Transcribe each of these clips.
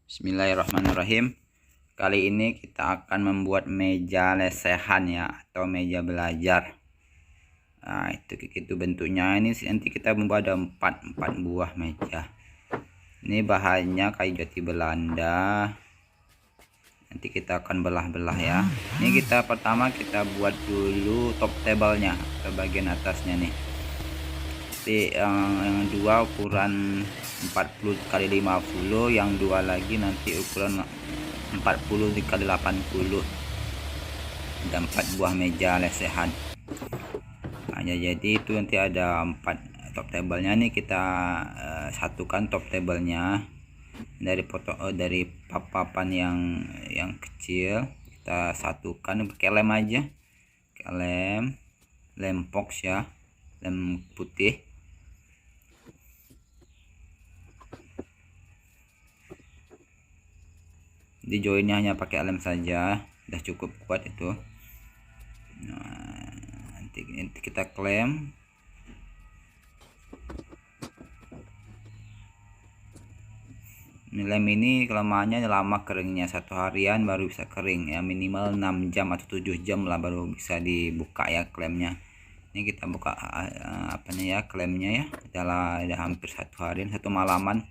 Bismillahirrahmanirrahim. Kali ini kita akan membuat meja lesehan ya, atau meja belajar. Nah, itu bentuknya. Ini nanti kita membuat ada 4 buah meja. Ini bahannya kayu jati Belanda. Nanti kita akan belah-belah ya. Ini pertama kita buat dulu top table-nya ke bagian atasnya nih. Nanti yang dua ukuran 40 kali 50, yang dua lagi nanti ukuran 40 kali 80. Ada 4 buah meja lesehan. Hanya jadi itu nanti ada 4 top table-nya nih. Kita satukan top table-nya dari papan yang kecil, kita satukan pakai lem aja, pakai lem box ya, lem putih. Di joinnya hanya pakai lem saja, udah cukup kuat itu. Nah, nanti kita klem. Lem ini kelemahannya lama keringnya, 1 harian baru bisa kering ya, minimal 6 jam atau 7 jam lah baru bisa dibuka ya klemnya. Ini kita buka apanya ya, klemnya ya, udah hampir 1 harian, 1 malaman.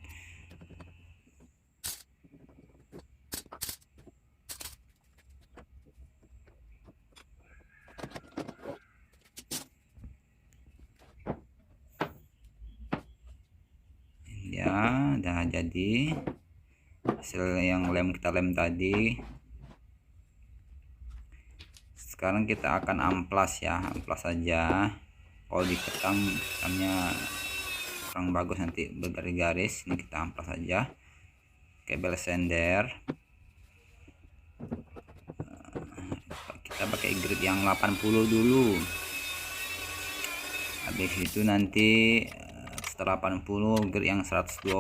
Ya udah jadi hasil yang kita lem tadi. Sekarang kita akan amplas ya, amplas saja. Kalau ketamnya kurang bagus, nanti bergaris-garis. Ini kita amplas saja pakai bel sender. Kita pakai grit yang 80 dulu. Habis itu nanti setelah 80 grit yang 120.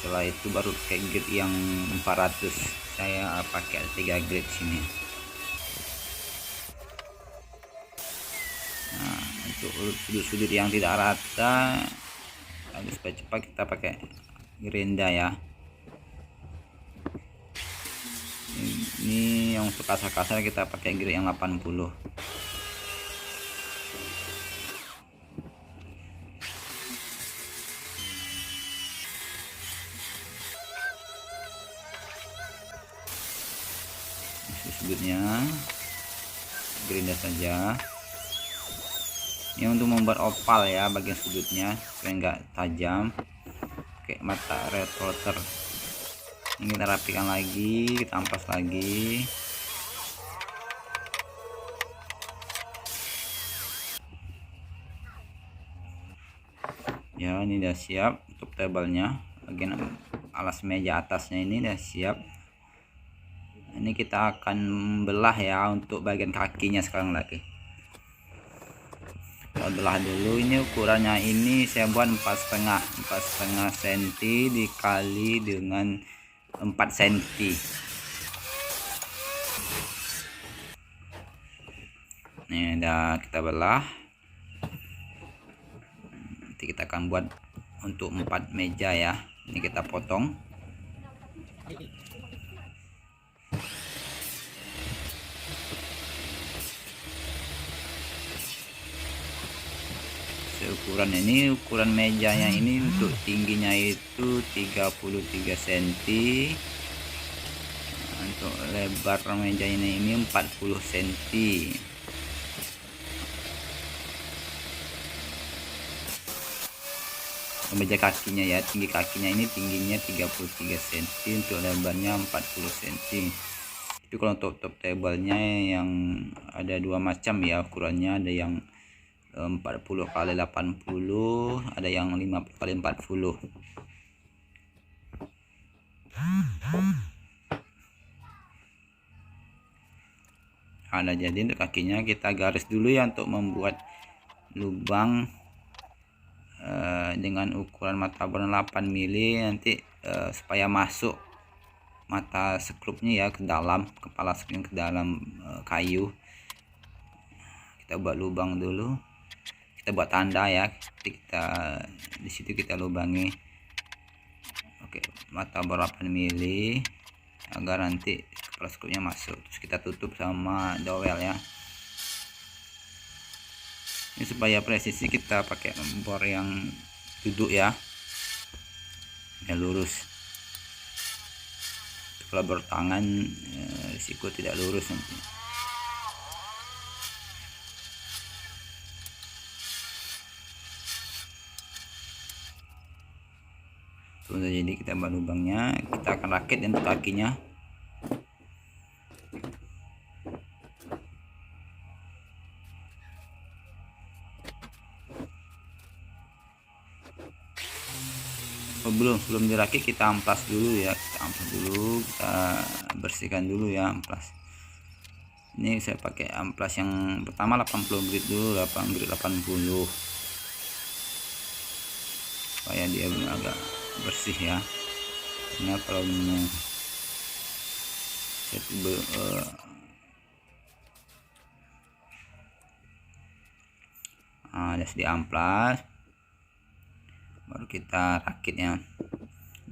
Setelah itu baru pakai grit yang 400. Saya pakai 3 grit sini. Nah, untuk sudut-sudut yang tidak rata, agar supaya cepat, kita pakai gerinda ya. Ini yang untuk kasar-kasar kita pakai grit yang 80. Sudutnya gerinda saja. Ini untuk membuat opal ya, bagian sudutnya supaya enggak tajam, kayak mata retroter. Ini kita rapikan lagi, kita amplas lagi. Ya, ini udah siap untuk tablenya. Bagian alas meja atasnya ini udah siap. Ini kita akan belah ya untuk bagian kakinya sekarang lagi. Kita belah dulu. Ini ukurannya ini saya buat 4,5 cm dikali dengan 4 cm. Ini udah kita belah. Nanti kita akan buat untuk 4 meja ya. Ini kita potong. Ukuran mejanya ini untuk tingginya itu 33 cm. Untuk lebar meja ini 40 cm. Meja kakinya ya, tinggi kakinya ini tingginya 33 cm, untuk lebarnya 40 cm. Itu kalau untuk top table-nya yang ada 2 macam ya ukurannya, ada yang 40 kali 80, ada yang 50 kali 40. Ada jadi untuk kakinya kita garis dulu ya untuk membuat lubang dengan ukuran mata bor 8 mili nanti supaya masuk mata skrupnya ya ke dalam, kepala skrup ke dalam kayu. Kita buat lubang dulu. kita buat tanda ya. Kita di situ kita lubangi, oke, mata berapa mili agar nanti kepala skupnya masuk. Terus kita tutup sama dowel ya. Ini supaya presisi kita pakai bor yang duduk ya, lurus. Kalau bertangan risiko tidak lurus nanti. Sudah jadi, kita buat lubangnya, kita akan rakit untuk kakinya. Belum dirakit, kita amplas dulu ya, kita bersihkan dulu ya amplas. Ini saya pakai amplas yang pertama 80 grit dulu, 8 grit 80, supaya dia agak bersih ya. Karena kalau ada di amplas, baru kita rakitnya.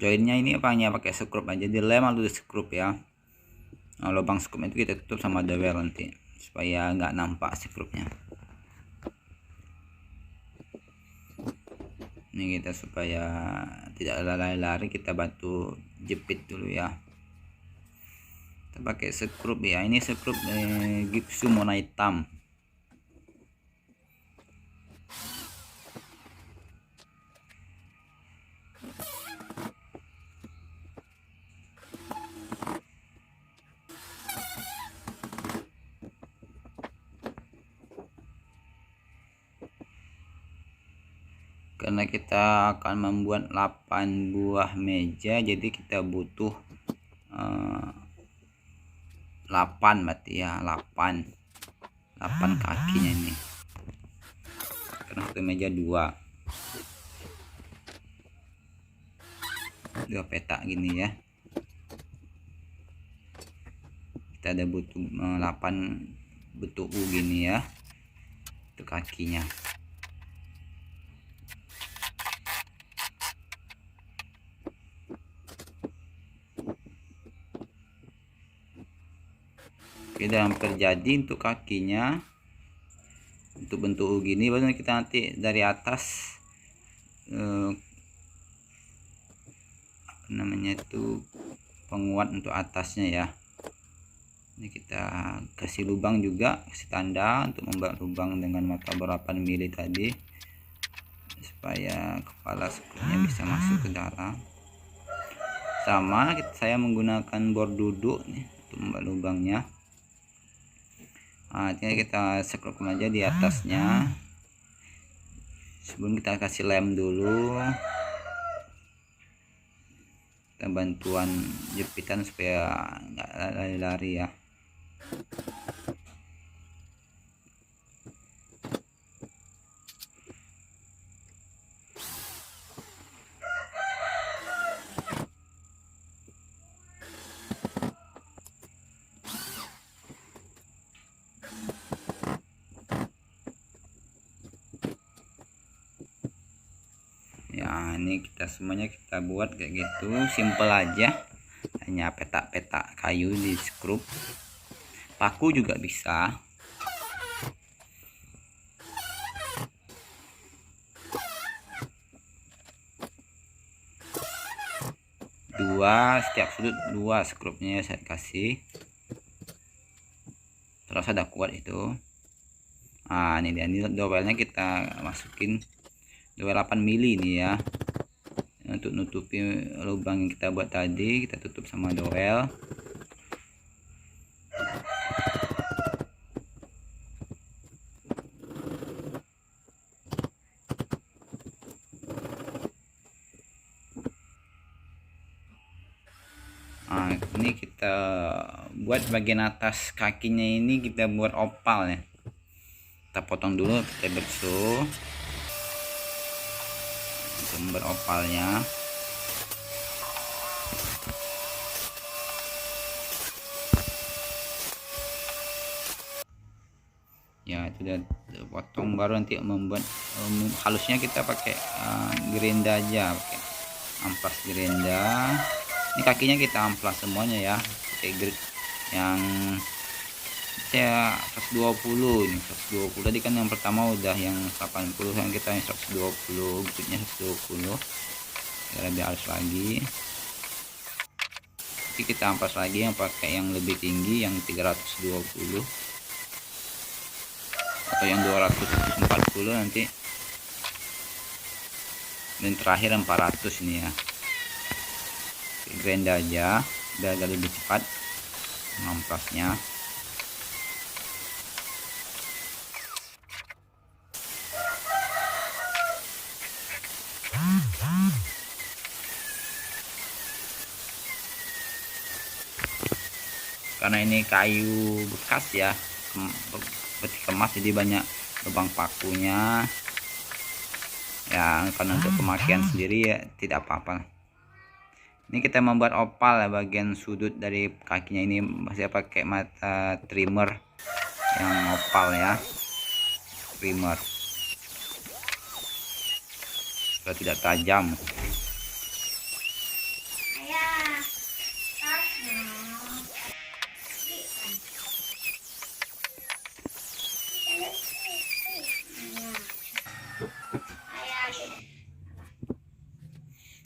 Joinnya ini hanya pakai skrup aja, dilem atau di skrup ya. Nah, lubang skrup itu kita tutup sama dowel nanti supaya nggak nampak skrupnya. Ini kita supaya tidak lari-lari, kita bantu jepit dulu ya. Kita pakai skrup ya, ini skrup gipsum warna hitam. Karena kita akan membuat 8 buah meja, jadi kita butuh 8 berarti ya, 8 kakinya ini. Karena satu meja 2 petak gini ya. Kita ada butuh 8 bentuk U gini ya, untuk kakinya. Kita hampir jadi untuk kakinya, untuk bentuk U gini. Baru kita nanti dari atas apa namanya itu, penguat untuk atasnya ya. Ini kita kasih lubang juga, kasih tanda untuk membuat lubang dengan mata berapa mili tadi, supaya kepala skrupnya bisa masuk ke dalam. Sama saya menggunakan bor duduk nih untuk membuat lubangnya. Nah, kita skrup aja di atasnya. Sebelum kita kasih lem dulu, kita bantuan jepitan supaya nggak lari-lari ya. Ya, ini kita semuanya kita buat kayak gitu, simple aja, hanya petak-petak kayu di skrup. Paku juga bisa. Setiap sudut 2 skrupnya saya kasih, terus ada kuat itu. Nah, ini dia, ini dowelnya kita masukin dowel 8 mili ini ya, untuk nutupi lubang yang kita buat tadi. Kita tutup sama dowel. Nah, ini kita buat bagian atas kakinya, ini kita buat opal ya. Kita potong dulu, kita bersuh untuk membuat opalnya. Ya, itu potong, baru nanti membuat halusnya kita pakai gerinda aja, pakai amplas gerinda. Ini kakinya kita amplas semuanya ya, pakai grid yang saya 120. Ini 120 tadi kan yang pertama udah yang 80, yang kita yang 120, gridnya 120 ya, lebih halus lagi. Jadi kita amplas lagi yang pakai yang lebih tinggi, yang 320 atau yang 240 nanti, dan terakhir 400 ini ya. Grind aja biar agak lebih cepat ngamplasnya. Karena ini kayu bekas ya, peti kemas, jadi banyak lubang pakunya ya. Karena untuk pemakaian sendiri ya tidak apa-apa. Ini kita membuat opal ya, bagian sudut dari kakinya ini saya pakai mata trimmer yang opal ya, trimmer supaya tidak tajam.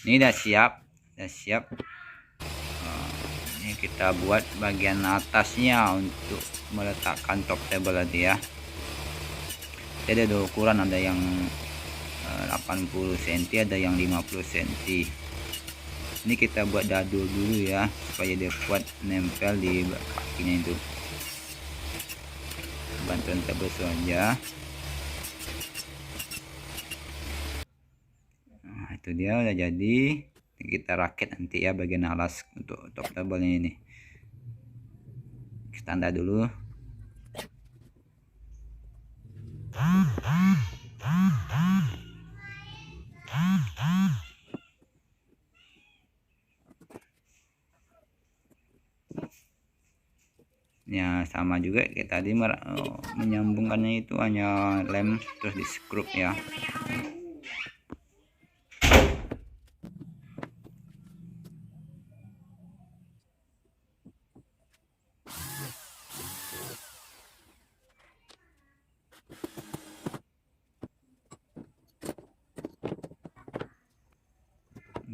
Ini udah siap, ini kita buat bagian atasnya untuk meletakkan top table tadi ya. Jadi ada ukuran, ada yang 80 cm, ada yang 50 cm. Ini kita buat dadu dulu ya, supaya dia kuat nempel di kakinya itu. Bantuan table saja. Itu dia udah jadi. Kita rakit nanti ya bagian alas untuk top table ini. Kita tanda dulu. Ya sama juga kayak tadi, menyambungkannya itu hanya lem terus di skrup ya.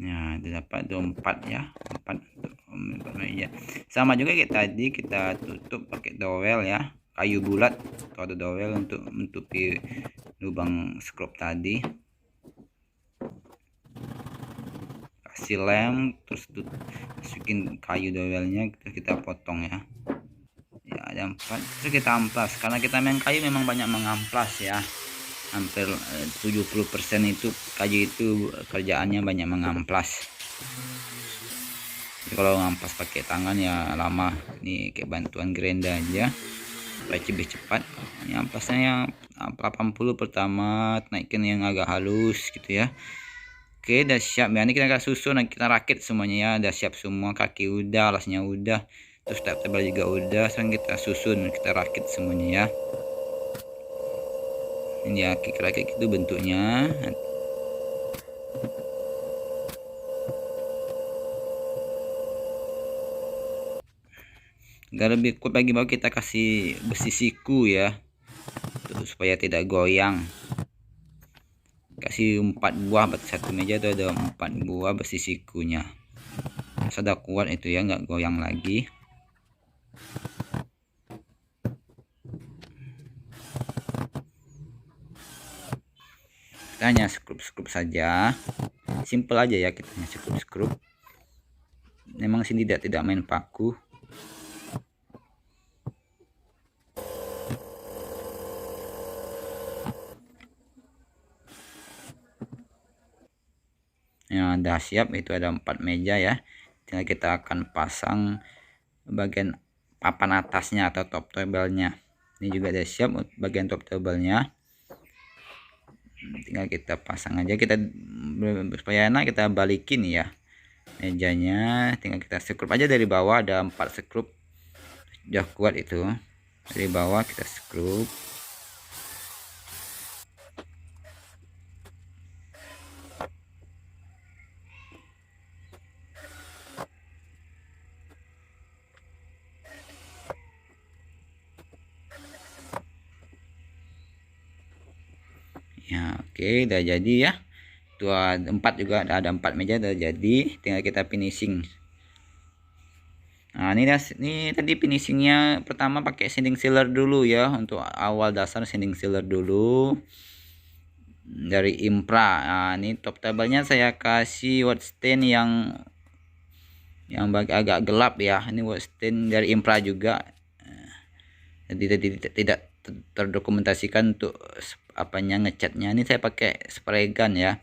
Nah, dapat 4 ya, 4 meja. Sama juga kayak tadi, kita tutup pakai dowel ya, kayu bulat atau ada dowel untuk menutupi lubang skrup tadi. Kasih lem, terus masukin kayu dowelnya, kita potong ya. Ya ada 4, terus kita amplas. Karena kita main kayu memang banyak mengamplas ya, hampir 70% itu kayu itu kerjaannya banyak mengamplas. Jadi kalau ngamplas pakai tangan ya lama. Ini kayak bantuan gerinda aja supaya lebih cepat. Ini amplasnya yang 80 pertama, naikin yang agak halus gitu ya. Oke, udah siap ya. Ini kita akan susun, kita rakit semuanya ya. Udah siap semua, kaki udah, alasnya udah, terus top table juga udah. Sekarang kita susun, kita rakit semuanya ya. Ini ya, kira-kira itu bentuknya. Agar lebih kuat lagi, baru kita kasih besi siku ya, supaya tidak goyang. Kasih 4 buah, satu meja itu ada 4 buah besi sikunya. Sudah kuat itu ya, nggak goyang lagi. Kita hanya skrup saja, simple aja ya, kita hanya skrup. Memang sini tidak main paku. Ya udah siap, itu ada 4 meja ya. Tinggal kita akan pasang bagian papan atasnya atau top table-nya. Ini juga udah siap bagian top table-nya. Tinggal kita pasang aja, kita supaya enak kita balikin ya mejanya. Tinggal kita skrup aja dari bawah, ada 4 skrup udah kuat itu. Dari bawah kita skrup. Ya, oke, udah jadi ya. Dua 4 juga ada 4 meja udah jadi, tinggal kita finishing. Nah, ini tadi finishingnya pertama pakai sanding sealer dulu ya, untuk awal dasar sanding sealer dulu dari Impra. Nah, ini top tabelnya saya kasih white stain yang agak gelap ya. Ini white stain dari Impra juga. Jadi tidak terdokumentasikan untuk apanya ngecatnya. Ini saya pakai spray gun ya.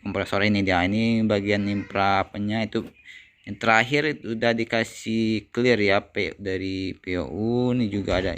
Kompresor ini dia, ini bagian Impra apanya itu. Yang terakhir udah dikasih clear ya, dari POU. Ini juga ada